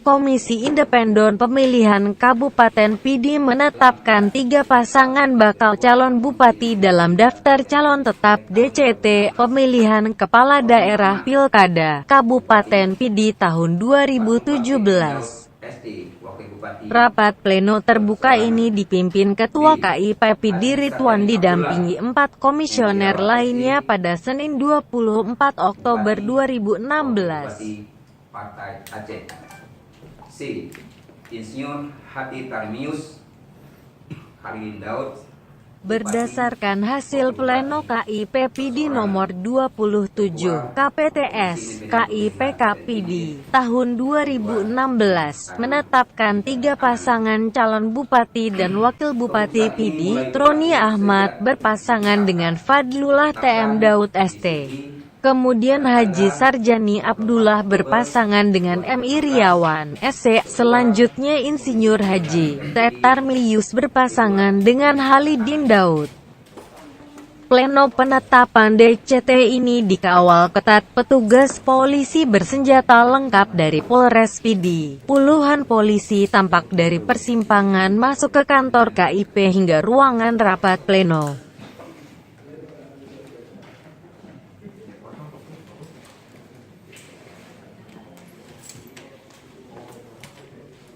Komisi Independen Pemilihan Kabupaten Pidie menetapkan 3 pasangan bakal calon bupati dalam daftar calon tetap DCT pemilihan kepala daerah Pilkada Kabupaten Pidie tahun 2017. Rapat pleno terbuka ini dipimpin Ketua KIP Pidie Ridwan didampingi 4 komisioner lainnya pada Senin 24 Oktober 2016. Partai Aceh. C. Insinyur H. Tarmiyus, Khalidin Daud. Berdasarkan hasil pleno KIP Pidie Nomor 27, Kpts, KIP Pidie, tahun 2016, menetapkan 3 pasangan calon bupati dan wakil Bupati Pidie, Roni Ahmad, berpasangan dengan Fadlullah T.M Daud ST. Kemudian H. Sarjani Abdullah berpasangan dengan M. Iriawan, SC. Selanjutnya Insinyur H. T. Tarmiyus berpasangan dengan Khalidin Daud. Pleno penetapan DCT ini dikawal ketat petugas polisi bersenjata lengkap dari Polres Pidie. Puluhan polisi tampak dari persimpangan masuk ke kantor KIP hingga ruangan rapat pleno.